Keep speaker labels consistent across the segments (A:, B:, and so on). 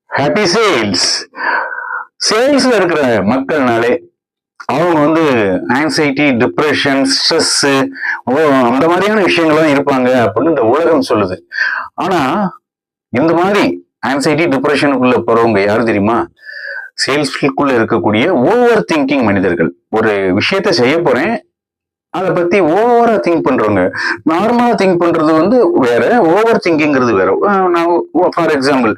A: Happy sales. சேல்ஸ்ல இருக்கிற மக்கள்னாலே அவங்க வந்து ஆங்ஸைட்டி, டிப்ரெஷன், ஸ்ட்ரெஸ் அந்த மாதிரியான விஷயங்கள்லாம் இருப்பாங்க அப்படின்னு இந்த உலகம் சொல்லுது. ஆனா இந்த மாதிரி ஆங்ஸைட்டி, டிப்ரெஷனுக்குள்ள போறவங்க யாரு தெரியுமா? சேல்ஸ்க்குள்ள இருக்கக்கூடிய ஓவர் திங்கிங் மனிதர்கள். ஒரு விஷயத்த செய்ய போறேன், அதை பத்தி ஓவரா திங்க் பண்றவங்க. நார்மலா திங்க் பண்றது வந்து வேற, ஓவர் திங்கிங்கிறது வேற. நான் ஃபார் எக்ஸாம்பிள்,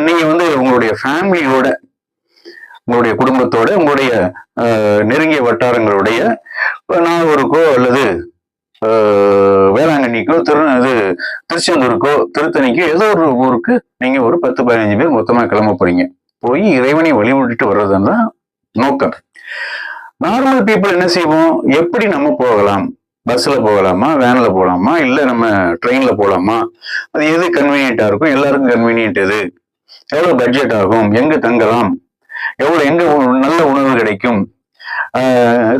A: நீங்க வந்து உங்களுடைய ஃபேமிலியோட, உங்களுடைய குடும்பத்தோட, உங்களுடைய நெருங்கிய வட்டாரங்களுடைய நாகூருக்கோ அல்லது வேளாங்கண்ணிக்கோ, திருச்செந்தூருக்கோ, திருத்தணிக்கோ, ஏதோ ஒரு ஊருக்கு நீங்க ஒரு 10-15 பேர் மொத்தமா கிளம்ப போறீங்க. போய் இறைவனை வழிபட்டுட்டு வர்றதுதான் தான் நோக்கம். நார்மல் பீப்புள் என்ன செய்வோம்? எப்படி நம்ம போகலாம்? பஸ்ல போகலாமா, வேன்ல போகலாமா, இல்ல நம்ம ட்ரெயின்ல போகலாமா, அது எது கன்வீனியன்டா இருக்கும், எல்லாருக்கும் கன்வீனியன்ட் எது, எவ்வளவு பட்ஜெட் ஆகும், எங்க தங்கலாம், எங்க நல்ல உணவு கிடைக்கும்,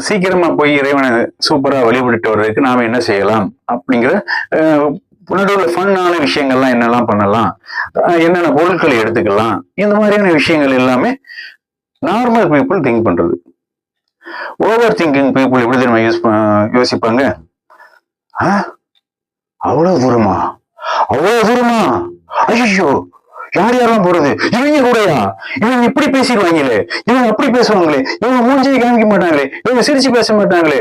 A: சீக்கிரமா போய் இறைவனை சூப்பரா வழிபட்டு வர்றதுக்கு நாம என்ன செய்யலாம் அப்படிங்கிற நடுவுல ஃபன்னான விஷயங்கள்லாம் என்னெல்லாம் பண்ணலாம், என்னென்ன பொருட்களை எடுத்துக்கலாம், இந்த மாதிரியான விஷயங்கள் எல்லாமே நார்மல் பீப்புள் திங்க் பண்றது. ஓவர் திங்கிங் பீப்புள் எப்படி தெரியுமா யோசிப்பாங்க? அவ்வளவு தூரமா, அவ்வளவு தூரமா, ஐயோ யார் யாரெல்லாம் போறது, இவங்க கூடயா, இவங்க இப்படி பேசிடுவாங்களே, இவங்க அப்படி பேசுவாங்களே, இவங்க மூஞ்சியை காமிக்க மாட்டாங்களே, இவங்க சிரிச்சு பேச மாட்டாங்களே,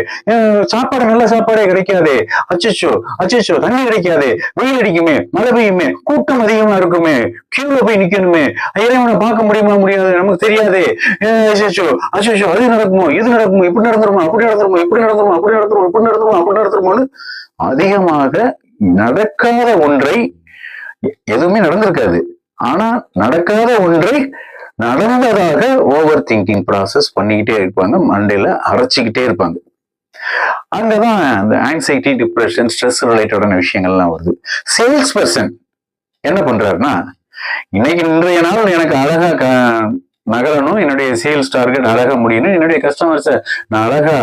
A: சாப்பாடு நல்ல சாப்பாடே கிடைக்காதே, அச்சோ அச்சோ தண்ணி கிடைக்காதே, வெயில் அடிக்குமே, மழை பெய்யுமே, கூட்டம் அதிகமா இருக்குமே, கியூல போய் நிக்கணுமே, இறைவனை பார்க்க முடியுமா முடியாது நமக்கு தெரியாதே, அச்சோ அச்சோ அது நடக்குமோ, இது நடக்குமோ, இப்படி நடந்துருமோ, அப்படி நடந்துருமோ, இப்படி நடந்துருமோ, அப்படி நடந்துருமோ, இப்படி நடந்துருமோ, அப்படி நடந்துருமோன்னு அதிகமாக நடக்காத ஒன்றை, எதுவுமே நடந்திருக்காது, ஆனா நடக்காத ஒன்றை நடந்ததாக ஓவர் திங்கிங் ப்ராசஸ் பண்ணிக்கிட்டே இருப்பாங்க, மண்டையில அரைச்சிக்கிட்டே இருப்பாங்க. அங்கதான் அந்த ஆங்ஸைட்டி, டிப்ரெஷன், ஸ்ட்ரெஸ் ரிலேட்டடான விஷயங்கள்லாம் வருது. சேல்ஸ் பர்சன் என்ன பண்றாருன்னா, இன்னைக்கு இன்றைய நாள் எனக்கு அழகா நகரணும், என்னுடைய சேல்ஸ் டார்கெட் அழகா முடியணும், என்னுடைய கஸ்டமர்ஸை நான் அழகா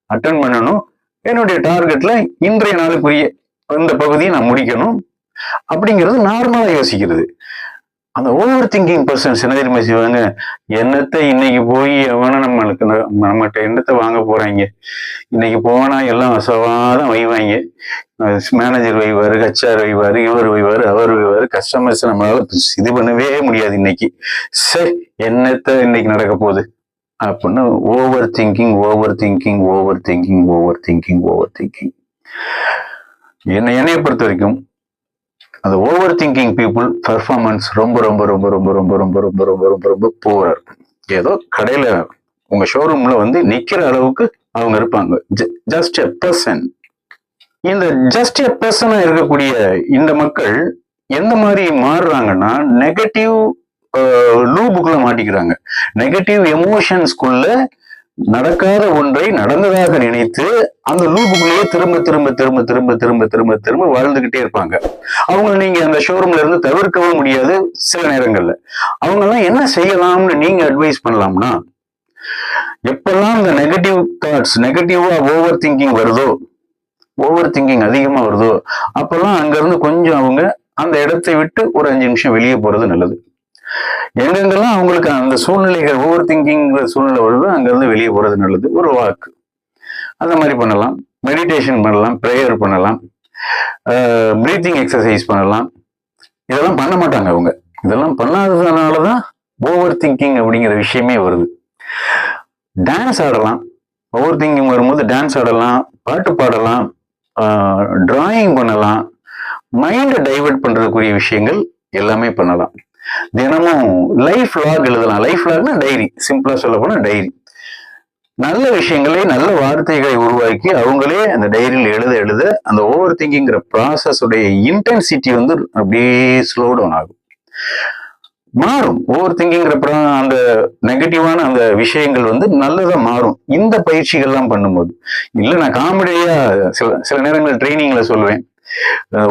A: அட்டன் பண்ணணும், என்னுடைய டார்கெட்ல இன்றைய நாளுக்குரிய இந்த பகுதியை நான் முடிக்கணும் அப்படிங்கிறது நார்மலா யோசிக்கிறது. அந்த ஓவர் திங்கிங் பர்சன்ஸ் என்ன தெரியுமா செய்வாங்க? என்னத்தை இன்னைக்கு போய் எவனை நம்மகிட்ட என்னத்தை வாங்க போறாங்க, இன்னைக்கு போனா எல்லாம் வசவாதான் வைவாங்க, மேனேஜர் வைவாரு, ஹெச்ஆர் வைவாரு, இவர் வைவாரு, அவர் வைவாரு, கஸ்டமர்ஸ் நம்மளால இது பண்ணவே முடியாது இன்னைக்கு, சரி என்னத்தை இன்னைக்கு நடக்க போகுது அப்படின்னு over thinking, over thinking, over thinking, over thinking, over thinking. என்னைய பொறுத்த வரைக்கும் அந்த ஓவர் திங்கிங் பீப்புள் பெர்ஃபார்மன்ஸ் ரொம்ப ரொம்ப ரொம்ப ரொம்ப ரொம்ப ரொம்ப ரொம்ப ரொம்ப ரொம்ப ரொம்ப புவரா இருக்கும். ஏதோ கடையில உங்க ஷோரூம்ல வந்து நிக்கிற அளவுக்கு அவங்க இருப்பாங்க. Just a person. இந்த ஜஸ்ட் எ பர்சனா இருக்கக்கூடிய இந்த மக்கள் எந்த மாதிரி மாறுறாங்கன்னா, நெகட்டிவ் லூப்புக்குள்ள மாட்டிக்கிறாங்க. நெகட்டிவ் எமோஷன்ஸ்குள்ள நடக்காத ஒன்றை நடந்ததாக நினைத்து அந்த லூப்புக்குள்ளேயே திரும்ப திரும்ப திரும்ப திரும்ப திரும்ப திரும்ப திரும்ப வாழ்ந்துகிட்டே இருப்பாங்க. அவங்க நீங்க அந்த ஷோரூம்ல இருந்து தவிர்க்கவும் முடியாது. சில நேரங்கள்ல அவங்க எல்லாம் என்ன செய்யலாம்னு நீங்க அட்வைஸ் பண்ணலாம்னா, எப்பெல்லாம் இந்த நெகட்டிவ் தாட்ஸ், நெகட்டிவா ஓவர் திங்கிங் வருதோ, ஓவர் திங்கிங் அதிகமா வருதோ, அப்பெல்லாம் அங்க இருந்து கொஞ்சம் அவங்க அந்த இடத்தை விட்டு ஒரு 5 நிமிஷம் வெளியே போறது நல்லது. எங்கெங்கெல்லாம் அவங்களுக்கு அந்த சூழ்நிலைகள், ஓவர் திங்கிங் சூழ்நிலை வருதோ அங்க இருந்து வெளியே போறது நல்லது. ஒரு வாக்கு அந்த மாதிரி பண்ணலாம், மெடிடேஷன் பண்ணலாம், ப்ரேயர் பண்ணலாம், பிரீத்திங் எக்ஸசைஸ் பண்ணலாம். இதெல்லாம் பண்ண மாட்டாங்க அவங்க. இதெல்லாம் பண்ணாததுனாலதான் ஓவர் திங்கிங் அப்படிங்கிற விஷயமே வருது. டான்ஸ் ஆடலாம், ஓவர் திங்கிங் வரும்போது டான்ஸ் ஆடலாம், பாட்டு பாடலாம், டிராயிங் பண்ணலாம், மைண்டை டைவர்ட் பண்றதுக்குரிய விஷயங்கள் எல்லாமே பண்ணலாம். தினமும் லைஃப் லாக் எழுதலாம். லைஃப் லாக்னா டைரி, சிம்பிளா சொல்ல போனா டைரி. நல்ல விஷயங்களை, நல்ல வார்த்தைகளை உருவாக்கி அவங்களே அந்த டைரியில் எழுத எழுத அந்த ஓவர் திங்கிங்கிற ப்ராசஸ் உடைய இன்டென்சிட்டி வந்து அப்படியே ஸ்லோ டவுன் ஆகும், மாறும். ஓவர் திங்கிங்கிற அந்த நெகட்டிவான அந்த விஷயங்கள் வந்து நல்லதா மாறும் இந்த பயிற்சிகள்லாம் பண்ணும்போது. இல்ல நான் காமெடியா சில நேரங்கள் ட்ரைனிங்ல சொல்லுவேன்,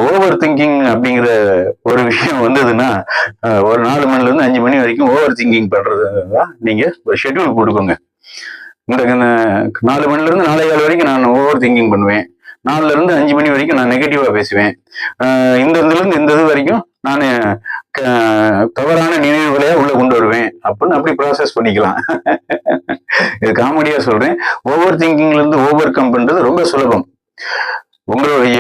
A: ஓவர் திங்கிங் அப்படிங்கிற ஒரு விஷயம் வந்ததுன்னா ஒரு 4 மணில இருந்து 5 மணி வரைக்கும் ஓவர் திங்கிங் பண்றதுதான் நீங்க ஒரு ஷெட்யூல் போட்டுக்கோங்க. இந்த 4 மணில இருந்து 4:15 வரைக்கும் நான் ஓவர் திங்கிங் பண்ணுவேன், 4ல இருந்து 5 மணி வரைக்கும் நான் நெகட்டிவா பேசுவேன், இந்த இதுல இருந்து இந்த இது வரைக்கும் நான் தவறான நினைவுகளையா உள்ள கொண்டு வருவேன் அப்படின்னு அப்படி ப்ராசஸ் பண்ணிக்கலாம். இது காமெடியா சொல்றேன். ஓவர் திங்கிங்ல இருந்து ஓவர் கம் பண்றது ரொம்ப சுலபம். உங்களுடைய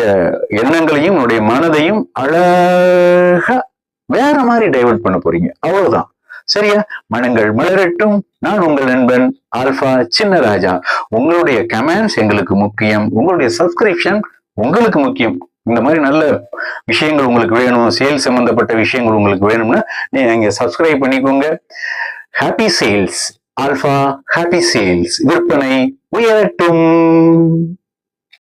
A: எண்ணங்களையும் உங்களுடைய மனதையும் அழகா வேற மாதிரி டைவர்ட் பண்ண போறீங்க. அவ்வளவுதான். சரியா? மனங்கள் மலரட்டும். நான் உங்கள் நண்பன் ஆல்பா சின்னராஜா. உங்களுடைய கமெண்ட்ஸ் எங்களுக்கு முக்கியம். உங்களுடைய சப்ஸ்கிரிப்ஷன் உங்களுக்கு முக்கியம். இந்த மாதிரி நல்ல விஷயங்கள் உங்களுக்கு வேணும், சேல்ஸ் சம்பந்தப்பட்ட விஷயங்கள் உங்களுக்கு வேணும்னா நீங்க சப்ஸ்கிரைப் பண்ணிக்கோங்க. Happy sales. Alpha happy sales. விற்பனை உயரட்டும்.